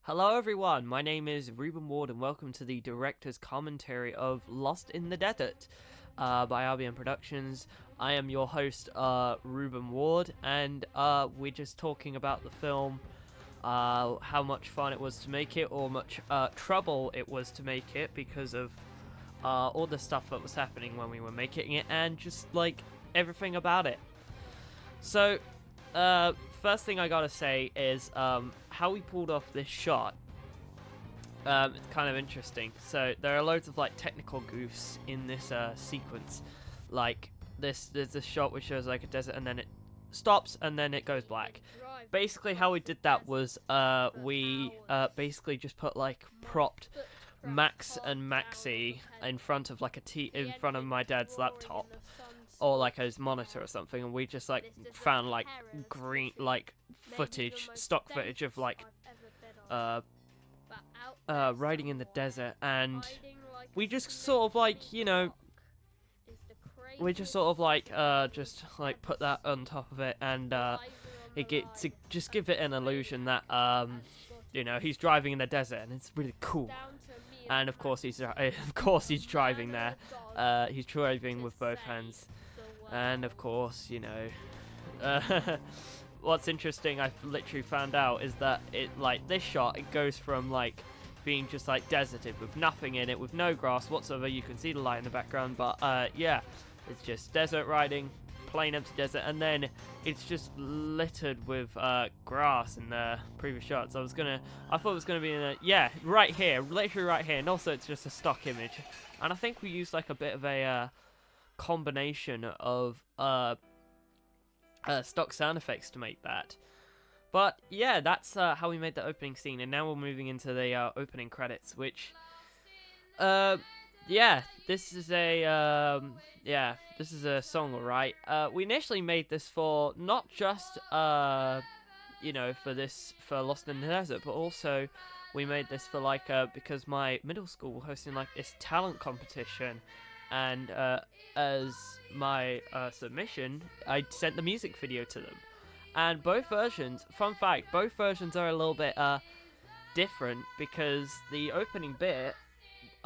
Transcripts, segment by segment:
Hello, everyone. My name is Ruben Ward, and welcome to the director's commentary of Lost in the Desert by RBN Productions. I am your host, Ruben Ward, and we're just talking about the film, how much fun it was to make it, or much trouble it was to make it because of all the stuff that was happening when we were making it, and just like everything about it. So, first thing I gotta say is how we pulled off this shot. It's kind of interesting. So there are loads of like technical goofs in this sequence. Like there's this shot which shows like a desert, and then it stops, and then it goes black. Basically, how we did that was we basically just put like propped Max and Maxie in front of like in front of my dad's laptop, or like his monitor or something, and we just like found like green like stock footage of like riding in the desert, and we just sort of like we just sort of like just like put that on top of it, and it get to just give it an illusion that he's driving in the desert, and it's really cool. And of course he's driving there. He's driving with both hands. And of course, what's interesting, I've literally found out, is that this shot, it goes from like being just like deserted with nothing in it, with no grass whatsoever. You can see the light in the background, but yeah, it's just desert riding, plain empty desert, and then it's just littered with grass in the previous shots. I thought it was gonna be in right here, literally right here, and also it's just a stock image. And I think we used like a bit of a combination of stock sound effects to make that. But yeah, that's how we made the opening scene, and now we're moving into the opening credits, which this is a song, alright. We initially made this for not just for Lost in the Desert, but also we made this for because my middle school were hosting like this talent competition. And as my submission, I sent the music video to them. And both versions, fun fact, both versions are a little bit different, because the opening bit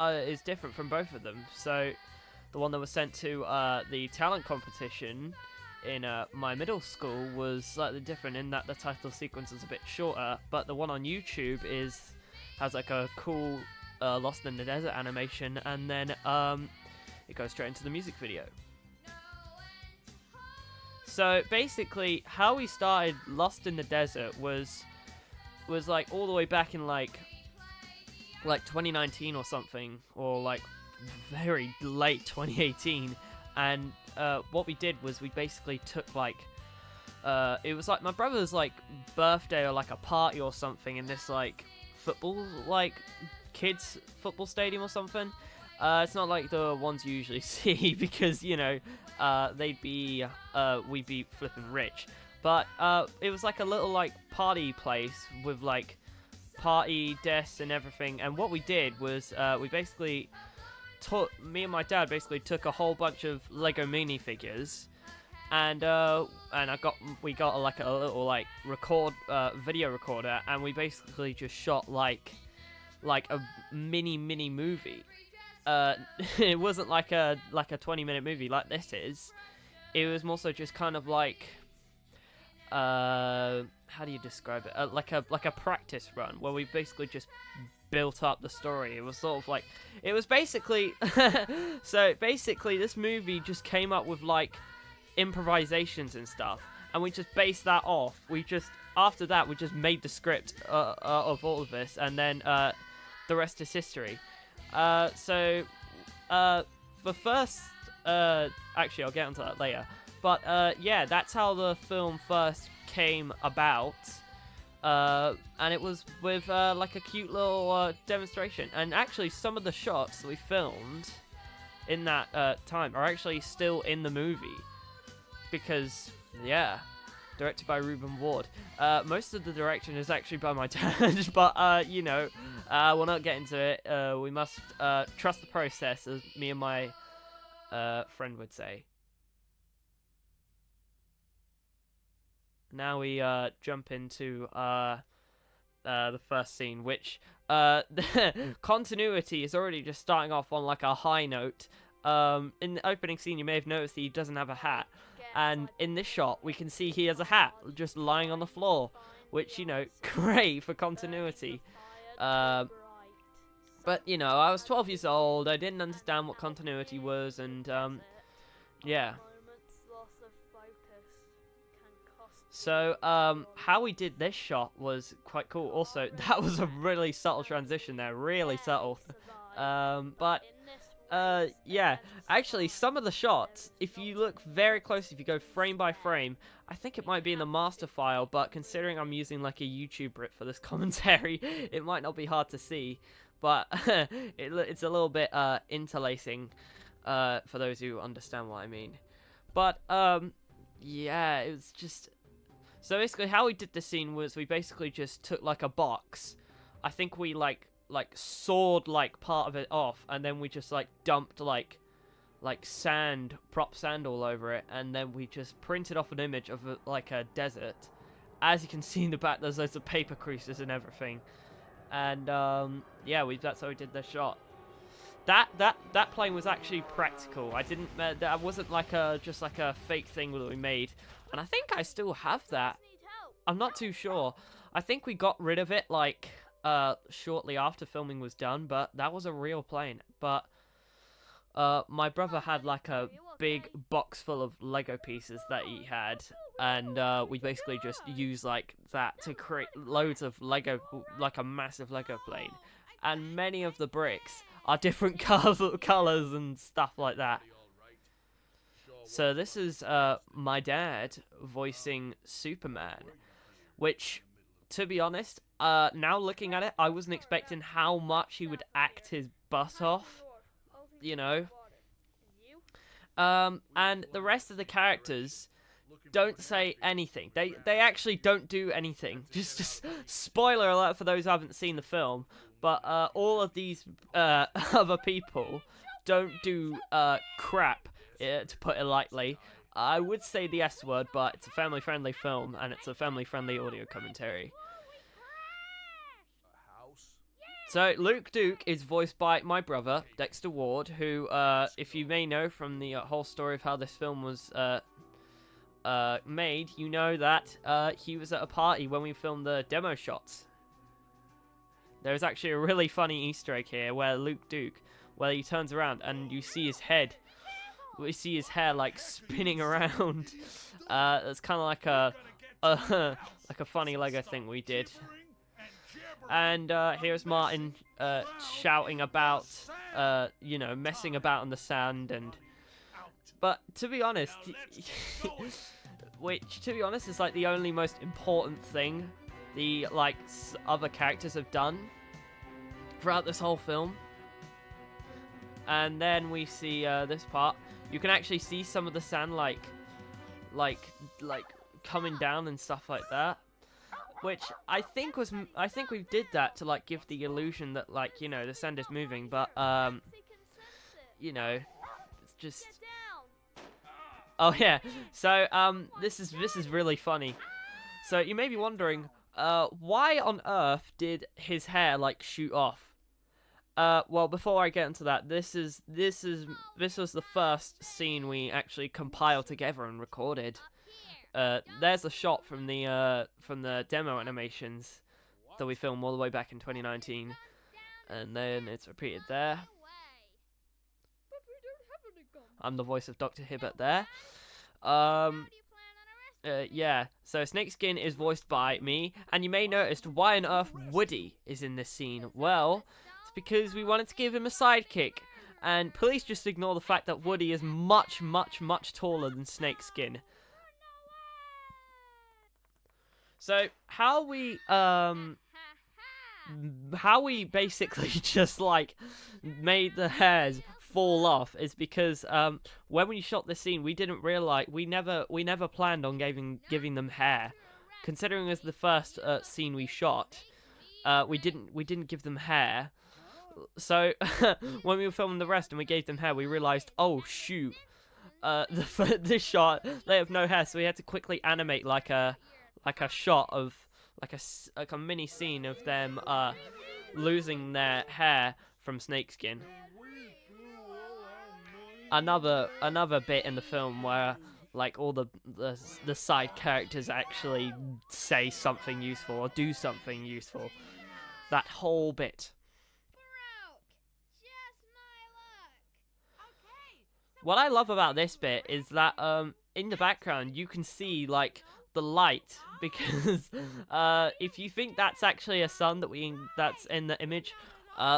is different from both of them. So the one that was sent to the talent competition in my middle school was slightly different in that the title sequence is a bit shorter, but the one on YouTube has like a cool Lost in the Desert animation, and then it goes straight into the music video. So basically, how we started Lost in the Desert was like all the way back in like 2019 or something, or like very late 2018. And what we did was we basically took like it was like my brother's like birthday or like a party or something in this like football kids football stadium or something. It's not like the ones you usually see, because we'd be flipping rich. But it was like a little like party place with like party desks and everything. And what we did was me and my dad basically took a whole bunch of Lego minifigures, and we got like a little like video recorder, and we basically just shot like a mini movie. It wasn't like a 20-minute movie like this is. It was more so just kind of like how do you describe it? Like a practice run where we basically just built up the story. It was sort of like, it was basically so basically this movie just came up with like improvisations and stuff, and we just based that off. After that we just made the script of all of this, and then the rest is history. The first, actually, I'll get onto that later. But yeah, that's how the film first came about. And it was with like a cute little demonstration. And actually, some of the shots that we filmed in that time are actually still in the movie, because yeah, directed by Ruben Ward. Most of the direction is actually by my dad, but we'll not get into it. We must trust the process, as me and my friend would say. Now we jump into the first scene, which continuity is already just starting off on like a high note. In the opening scene, you may have noticed he doesn't have a hat, and in this shot, we can see he has a hat just lying on the floor, which, you know, great for continuity. But, you know, I was 12 years old, I didn't understand what continuity was, and, yeah. So, how we did this shot was quite cool. Also, that was a really subtle transition there, really subtle. Yeah, actually, some of the shots, if you look very closely, if you go frame by frame, I think it might be in the master file, but considering I'm using like a YouTube Brit for this commentary, it might not be hard to see, but it's a little bit interlacing, for those who understand what I mean. But, yeah, it was just... So basically, how we did this scene was we basically just took like a box. I think we like sawed like part of it off, and then we just like dumped like sand, prop sand all over it, and then we just printed off an image of like a desert. As you can see in the back, there's loads of paper creases and everything. And yeah, that's how we did the shot. That plane was actually practical. That wasn't like just like a fake thing that we made. And I think I still have that. I'm not too sure. I think we got rid of it like shortly after filming was done, but that was a real plane. But my brother had like a big box full of Lego pieces that he had, and we basically just used like that to create loads of Lego, like a massive Lego plane. And many of the bricks are different colors and stuff like that. So this is my dad voicing Superman, which, to be honest, now looking at it, I wasn't expecting how much he would act his butt off, you know. And the rest of the characters don't say anything. They actually don't do anything. Just spoiler alert for those who haven't seen the film, but all of these other people don't do crap. To put it lightly. I would say the S word, but it's a family-friendly film, and it's a family-friendly audio commentary. So, Luke Duke is voiced by my brother, Dexter Ward, who, if you may know from the whole story of how this film was made, you know that he was at a party when we filmed the demo shots. There's actually a really funny Easter egg here where Luke Duke, where he turns around and you see his head. We see his hair like spinning around. It's kind of like a funny Lego thing we did. And here's Martin shouting about, you know, messing about in the sand. But to be honest, which to be honest is like the only most important thing the like other characters have done throughout this whole film. And then we see this part. You can actually see some of the sand like coming down and stuff like that, which I think we did that to like give the illusion that like, you know, the sand is moving, but you know, it's just... Oh yeah. So this is really funny. So you may be wondering, why on earth did his hair like shoot off? Well, before I get into that, this was the first scene we actually compiled together and recorded. There's a shot from the demo animations that we filmed all the way back in 2019, and then it's repeated there. I'm the voice of Dr. Hibbert there. Yeah, so Snakeskin is voiced by me, and you may notice why on earth Woody is in this scene. Well, because we wanted to give him a sidekick, and please just ignore the fact that Woody is much, much, much taller than Snakeskin. So how we basically just like made the hairs fall off is because when we shot this scene, we didn't realize we never planned on giving them hair. Considering it was the first scene we shot, we didn't give them hair. So when we were filming the rest and we gave them hair, we realized, oh shoot, this shot they have no hair, so we had to quickly animate like a shot of like a mini scene of them losing their hair from snakeskin. Another bit in the film where like all the side characters actually say something useful or do something useful. That whole bit. What I love about this bit is that in the background you can see like the light, because if you think that's actually a sun that's in the image,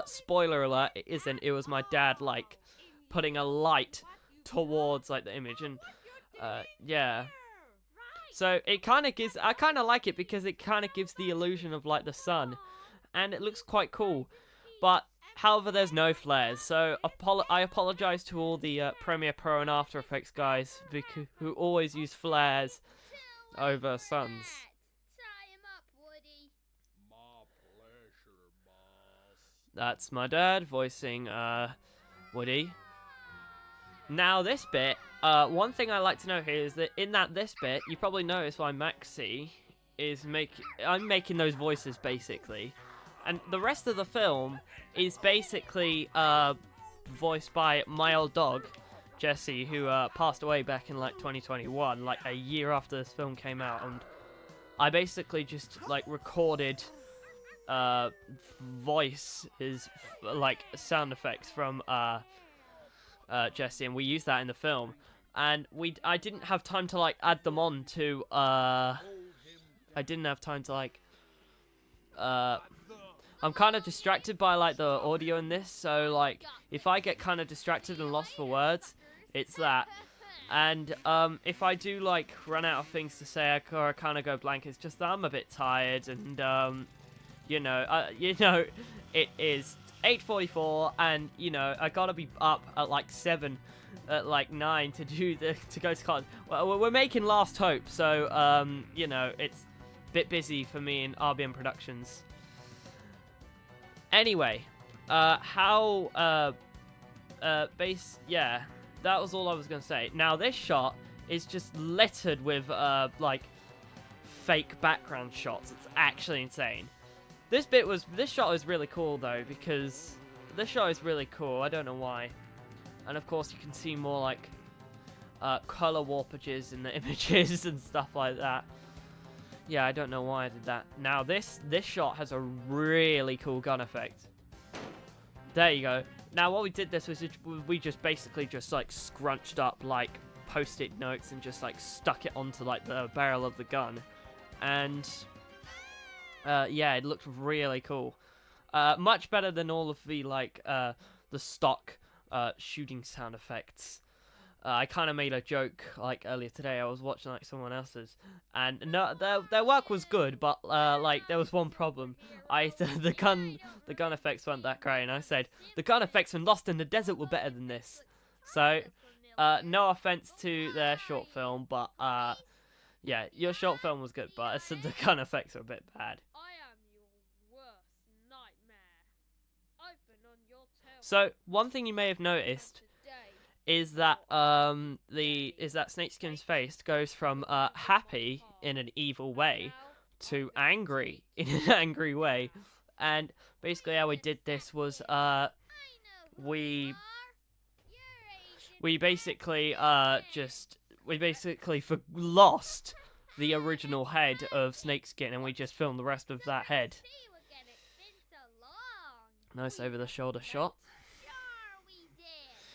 spoiler alert, it isn't. It was my dad like putting a light towards like the image, and yeah. So it kind of gives, I kind of like it because it kind of gives the illusion of like the sun, and it looks quite cool. But however, there's no flares, so I apologize to all the Premiere Pro and After Effects guys who always use flares over suns. That's my dad voicing Woody. Now this bit, one thing I like to know here is that in this bit, you probably notice why Maxie is I'm making those voices basically. And the rest of the film is basically voiced by my old dog, Jesse, who passed away back in like 2021, like a year after this film came out. And I basically just like recorded voices, like sound effects from Jesse, and we used that in the film. And I didn't have time to like add them on to I didn't have time to like I'm kind of distracted by like the audio in this, so like if I get kind of distracted and lost for words, it's that. And if I do like run out of things to say or I kind of go blank, it's just that I'm a bit tired, and you know, it is 8:44, and you know I gotta be up at like 7, at like 9 to go to college. Well, we're making Last Hope, so you know it's a bit busy for me in RBM Productions. Anyway, yeah, that was all I was gonna say. Now this shot is just littered with like fake background shots. It's actually insane. This shot was really cool though, because this shot is really cool. I don't know why. And of course you can see more like color warpages in the images and stuff like that. Yeah, I don't know why I did that. Now this shot has a really cool gun effect. There you go. Now what we did was we just basically just like scrunched up like post-it notes and just like stuck it onto like the barrel of the gun, and yeah, it looked really cool. Much better than all of the like the stock shooting sound effects. I kind of made a joke like earlier today. I was watching like someone else's, and no, their work was good, but like there was one problem. The gun effects weren't that great, and I said the gun effects from Lost in the Desert were better than this. So no offense to their short film, but yeah, your short film was good, but I said the gun effects are a bit bad. So one thing you may have noticed is that Snakeskin's face goes from happy in an evil way to angry in an angry way, and basically how we did this was we basically lost the original head of Snakeskin, and we just filmed the rest of that head. Nice over the shoulder shot.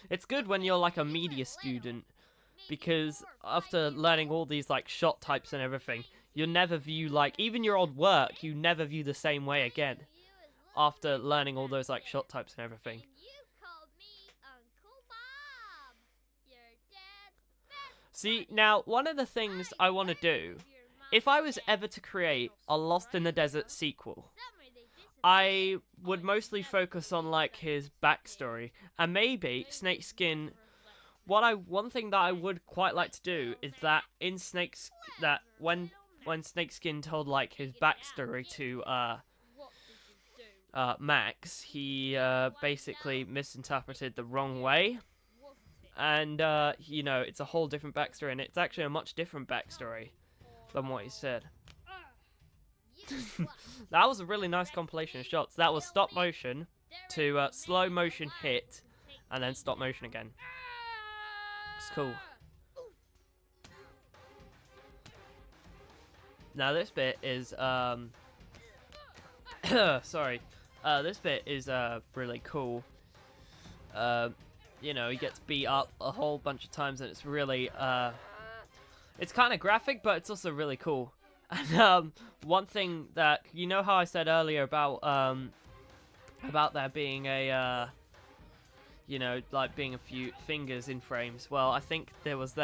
It's good when you're like a media student, because after learning all these like shot types and everything, you'll never view like even your old work, you never view the same way again after learning all those like shot types and everything. See, now one of the things I want to do, if I was ever to create a Lost in the Desert sequel, I would mostly focus on like his backstory, and maybe Snakeskin. One thing that I would quite like to do is that in when Snakeskin told like his backstory to Max, he basically misinterpreted the wrong way, and you know, it's a whole different backstory, and it's actually a much different backstory than what he said. That was a really nice compilation of shots. That was stop motion to slow motion hit, and then stop motion again. It's cool. Now this bit is sorry. This bit is really cool. You know, he gets beat up a whole bunch of times, and it's really it's kind of graphic, but it's also really cool. And one thing that, you know how I said earlier about there being a you know, like being a few fingers in frames. Well, I think there was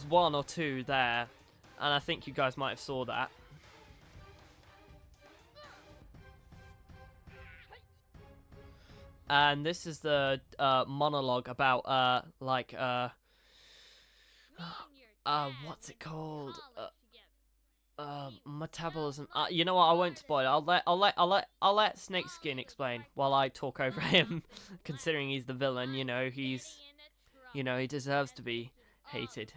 one or two there, and I think you guys might have saw that. And this is the monologue about what's it called? Metabolism. You know what? I won't spoil it. I'll let Snakeskin explain while I talk over him. Considering he's the villain, you know, he deserves to be hated.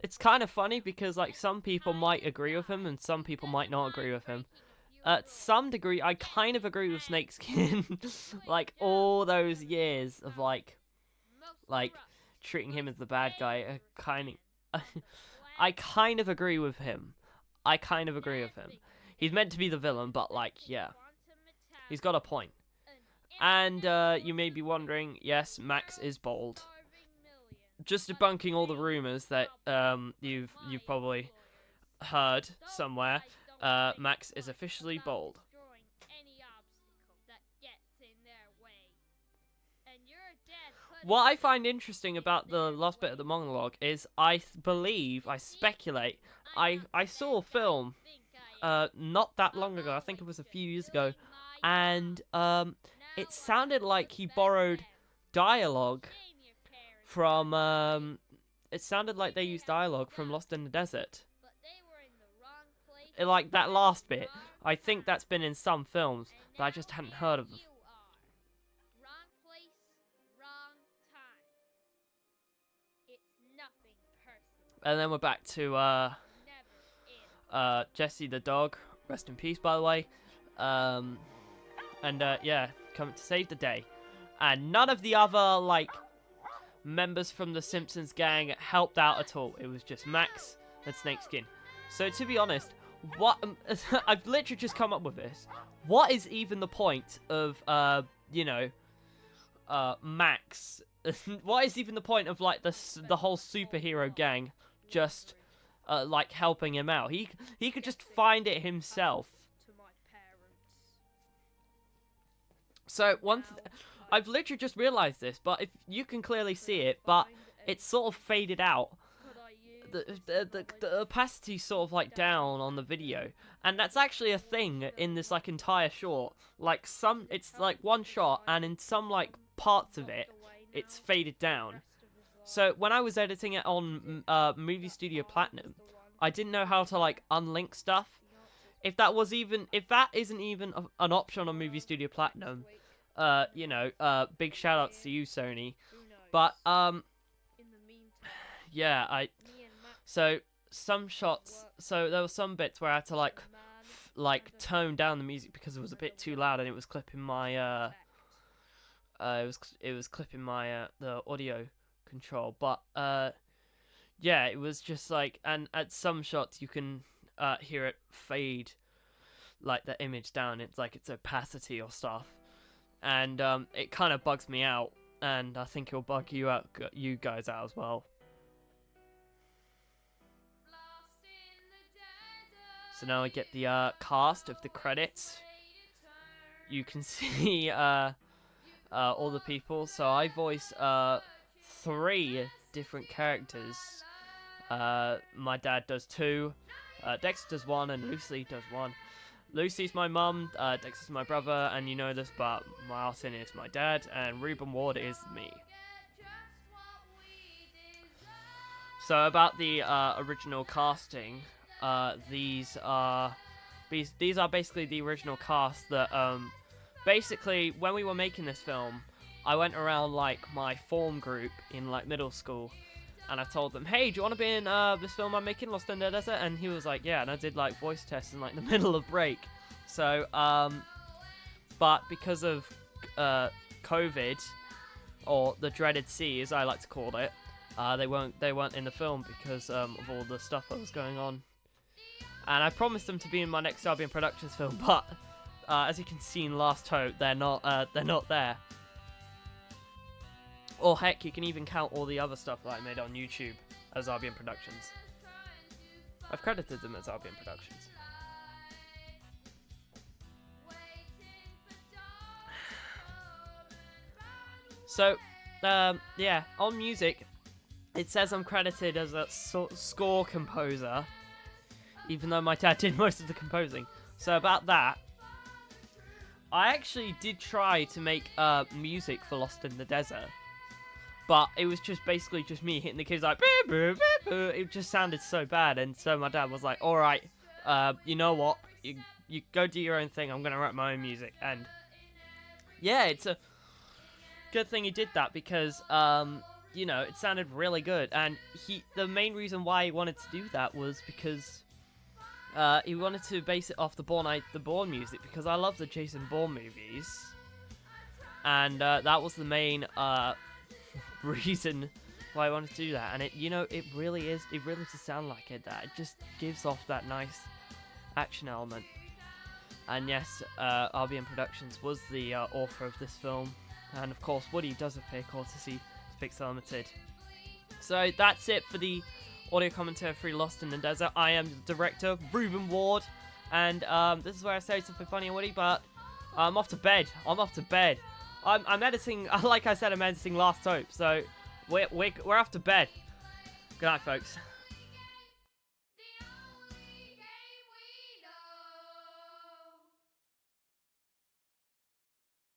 It's kind of funny because like some people might agree with him and some people might not agree with him. To some degree, I kind of agree with Snakeskin. Like all those years of like treating him as the bad guy, I kind of agree with him. He's meant to be the villain, but like, yeah, he's got a point. And you may be wondering, yes, Max is bald. Just debunking all the rumors that you've probably heard somewhere. Max is officially bald. What I find interesting about the last bit of the monologue is I speculate, I saw a film not that long ago, I think it was a few years ago, and it sounded like he borrowed dialogue from, it sounded like they used dialogue from Lost in the Desert. Like that last bit, I think that's been in some films that I just hadn't heard of. And then we're back to Jesse the dog, rest in peace by the way, yeah, coming to save the day. And none of the other like members from the Simpsons gang helped out at all. It was just Max and Snakeskin. So to be honest, what I've literally just come up with this. What is even the point of Max? What is even the point of like the whole superhero gang just like helping him out? He could just find it himself. So I've literally just realized this, but if you can clearly see it, but it's sort of faded out. The opacity sort of like down on the video, and that's actually a thing in this like entire short. Like it's like one shot, and in some like parts of it, it's faded down. So when I was editing it on Movie Studio Platinum, I didn't know how to like unlink stuff. If that isn't even an option on Movie Studio Platinum, big shout outs to you, Sony. But yeah, so some shots, so there were some bits where I had to like tone down the music because it was a bit too loud and it was clipping my it was clipping my the audio control. But yeah, it was just like, and at some shots you can hear it fade like the image down. It's like its opacity or stuff, and it kind of bugs me out, and I think it'll bug you guys out as well. So now I get the cast of the credits. You can see all the people. So I voice 3 different characters. My dad does 2, Dexter does 1, and Lucy does 1. Lucy's my mum, Dexter's my brother, and you know this, but Martin is my dad, and Reuben Ward is me. So about the original casting, these are basically the original cast that basically when we were making this film, I went around like my form group in like middle school, and I told them, hey, do you want to be in this film I'm making, Lost in the Desert? And he was like, yeah, and I did like voice tests in like the middle of break. So, but because of COVID, or the dreaded C, as I like to call it, they weren't in the film because of all the stuff that was going on. And I promised them to be in my next Albion Productions film, but as you can see in Last Hope, they're not there. Or heck, you can even count all the other stuff that I made on YouTube as Albion Productions. I've credited them as Albion Productions. So, yeah, on music, it says I'm credited as a score composer, even though my dad did most of the composing. So about that, I actually did try to make music for Lost in the Desert, but it was just basically just me hitting the keys like, boo, boo, boo, boo. It just sounded so bad, and so my dad was like, alright, you know what, you go do your own thing, I'm going to write my own music. And yeah, it's a good thing he did that, because you know, it sounded really good. And the main reason why he wanted to do that was because he wanted to base it off the Bourne music, because I love the Jason Bourne movies, and that was the main reason why I wanted to do that. And it, you know, it really does sound like it. That it just gives off that nice action element. And yes, RBN Productions was the author of this film, and of course Woody does appear courtesy to Pixel Limited. So that's it for the audio commentary for Lost in the Desert. I am the director, Ruben Ward, and this is where I say something funny and witty, but I'm off to bed. I'm editing, like I said, I'm editing Last Hope, so we're off to bed. Good night, folks.